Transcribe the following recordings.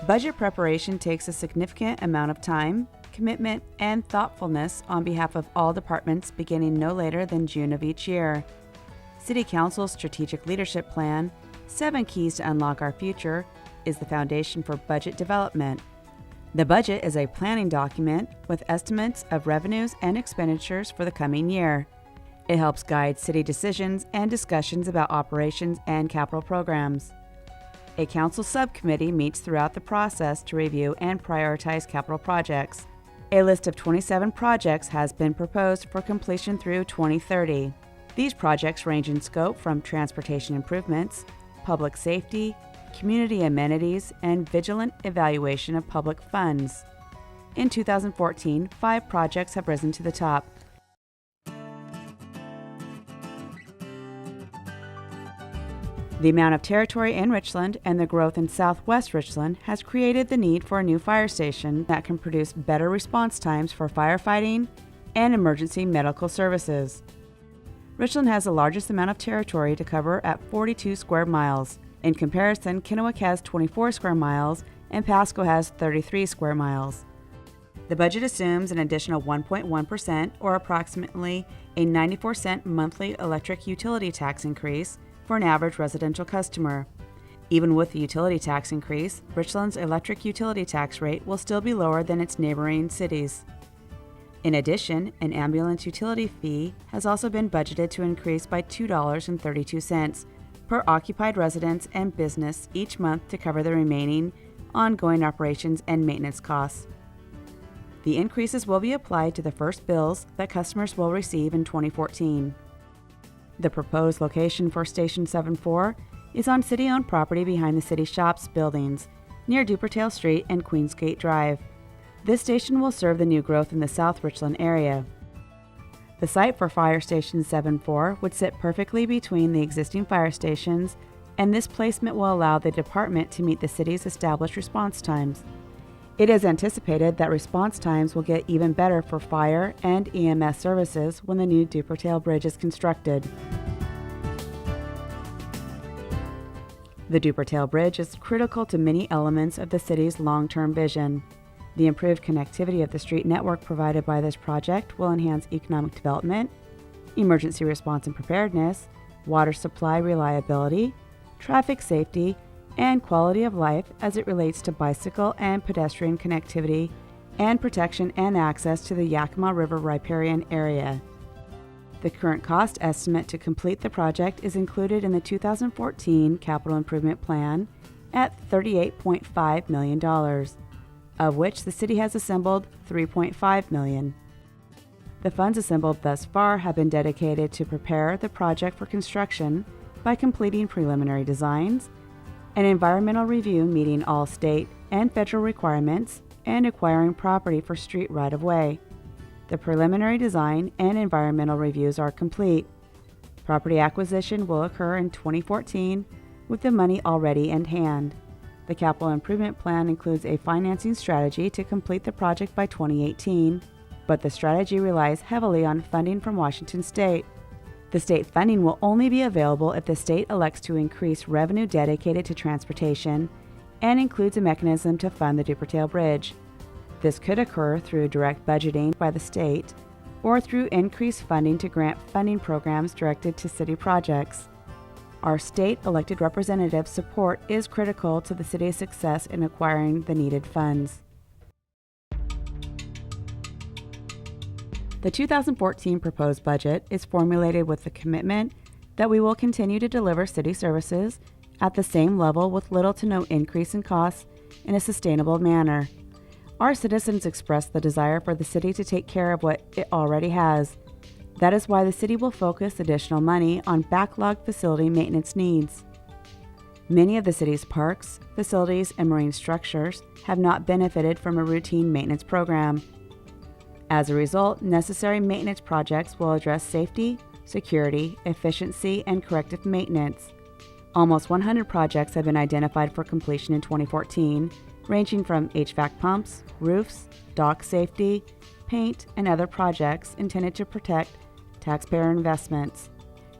Budget preparation takes a significant amount of time, commitment, and thoughtfulness on behalf of all departments beginning no later than June of each year. City Council's Strategic Leadership Plan, 7 Keys to Unlock Our Future, is the foundation for budget development. The budget is a planning document with estimates of revenues and expenditures for the coming year. It helps guide city decisions and discussions about operations and capital programs. A council subcommittee meets throughout the process to review and prioritize capital projects. A list of 27 projects has been proposed for completion through 2030. These projects range in scope from transportation improvements, public safety, community amenities, and vigilant evaluation of public funds. In 2014, 5 projects have risen to the top. The amount of territory in Richland and the growth in southwest Richland has created the need for a new fire station that can produce better response times for firefighting and emergency medical services. Richland has the largest amount of territory to cover at 42 square miles. In comparison, Kennewick has 24 square miles and Pasco has 33 square miles. The budget assumes an additional 1.1% or approximately a 94-cent monthly electric utility tax increase for an average residential customer. Even with the utility tax increase, Richland's electric utility tax rate will still be lower than its neighboring cities. In addition, an ambulance utility fee has also been budgeted to increase by $2.32 per occupied residence and business each month to cover the remaining ongoing operations and maintenance costs. The increases will be applied to the first bills that customers will receive in 2014. The proposed location for Station 74 is on city-owned property behind the city shops buildings, near Dupertale Street and Queensgate Drive. This station will serve the new growth in the South Richland area. The site for Fire Station 74 would sit perfectly between the existing fire stations, and this placement will allow the department to meet the city's established response times. It is anticipated that response times will get even better for fire and EMS services when the new Dupertale Bridge is constructed. The Dupertale Bridge is critical to many elements of the city's long-term vision. The improved connectivity of the street network provided by this project will enhance economic development, emergency response and preparedness, water supply reliability, traffic safety, and quality of life as it relates to bicycle and pedestrian connectivity and protection and access to the Yakima River riparian area. The current cost estimate to complete the project is included in the 2014 Capital Improvement Plan at $38.5 million, of which the city has assembled $3.5 million. The funds assembled thus far have been dedicated to prepare the project for construction by completing preliminary designs, an environmental review meeting all state and federal requirements, and acquiring property for street right-of-way. The preliminary design and environmental reviews are complete. Property acquisition will occur in 2014 with the money already in hand. The capital improvement plan includes a financing strategy to complete the project by 2018, but the strategy relies heavily on funding from Washington State. The state funding will only be available if the state elects to increase revenue dedicated to transportation and includes a mechanism to fund the Dupertale Bridge. This could occur through direct budgeting by the state or through increased funding to grant funding programs directed to city projects. Our state elected representatives' support is critical to the city's success in acquiring the needed funds. The 2014 proposed budget is formulated with the commitment that we will continue to deliver city services at the same level with little to no increase in costs in a sustainable manner. Our citizens express the desire for the city to take care of what it already has. That is why the city will focus additional money on backlogged facility maintenance needs. Many of the city's parks, facilities, and marine structures have not benefited from a routine maintenance program. As a result, necessary maintenance projects will address safety, security, efficiency, and corrective maintenance. Almost 100 projects have been identified for completion in 2014, ranging from HVAC pumps, roofs, dock safety, paint, and other projects intended to protect taxpayer investments.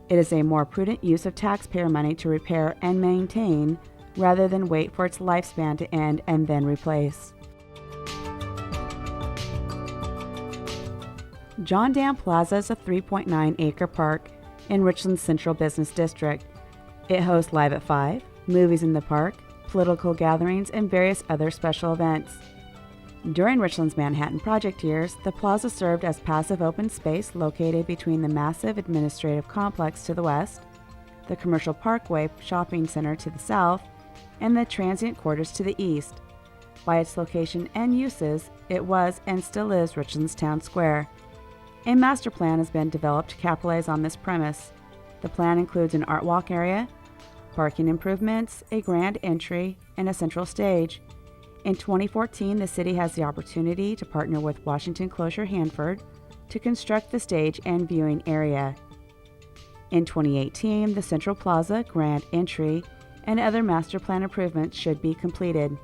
It is a more prudent use of taxpayer money to repair and maintain rather than wait for its lifespan to end and then replace. John Dam Plaza is a 3.9-acre park in Richland's Central Business District. It hosts Live at 5, movies in the park, political gatherings, and various other special events. During Richland's Manhattan Project years, the plaza served as passive open space located between the massive administrative complex to the west, the Commercial Parkway shopping center to the south, and the transient quarters to the east. By its location and uses, it was and still is Richland's town square. A master plan has been developed to capitalize on this premise. The plan includes an art walk area, parking improvements, a grand entry, and a central stage. In 2014, the city has the opportunity to partner with Washington Closure Hanford to construct the stage and viewing area. In 2018, the Central Plaza, grand entry, and other master plan improvements should be completed.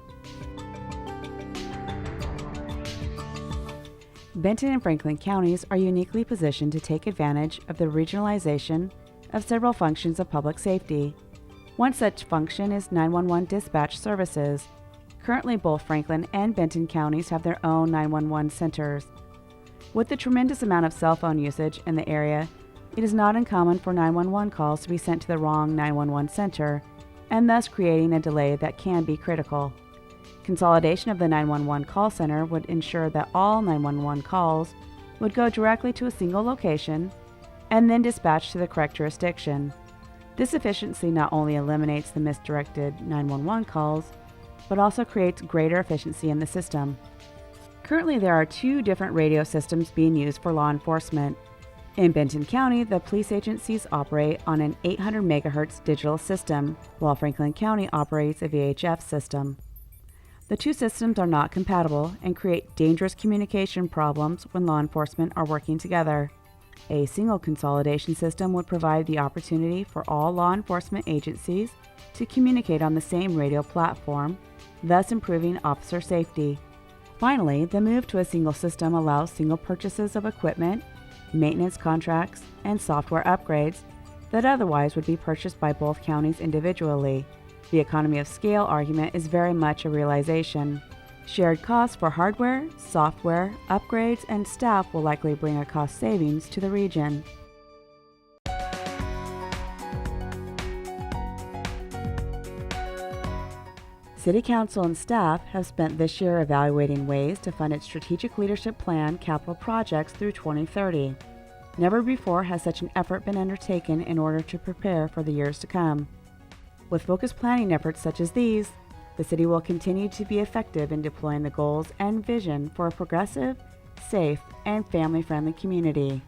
Benton and Franklin counties are uniquely positioned to take advantage of the regionalization of several functions of public safety. One such function is 911 dispatch services. Currently, both Franklin and Benton counties have their own 911 centers. With the tremendous amount of cell phone usage in the area, it is not uncommon for 911 calls to be sent to the wrong 911 center, and thus creating a delay that can be critical. Consolidation of the 911 call center would ensure that all 911 calls would go directly to a single location and then dispatched to the correct jurisdiction. This efficiency not only eliminates the misdirected 911 calls, but also creates greater efficiency in the system. Currently, there are 2 different radio systems being used for law enforcement. In Benton County, the police agencies operate on an 800 MHz digital system, while Franklin County operates a VHF system. The 2 systems are not compatible and create dangerous communication problems when law enforcement are working together. A single consolidation system would provide the opportunity for all law enforcement agencies to communicate on the same radio platform, thus improving officer safety. Finally, the move to a single system allows single purchases of equipment, maintenance contracts, and software upgrades that otherwise would be purchased by both counties individually. The economy of scale argument is very much a realization. Shared costs for hardware, software, upgrades, and staff will likely bring a cost savings to the region. City Council and staff have spent this year evaluating ways to fund its strategic leadership plan capital projects through 2030. Never before has such an effort been undertaken in order to prepare for the years to come. With focused planning efforts such as these, the city will continue to be effective in deploying the goals and vision for a progressive, safe, and family-friendly community.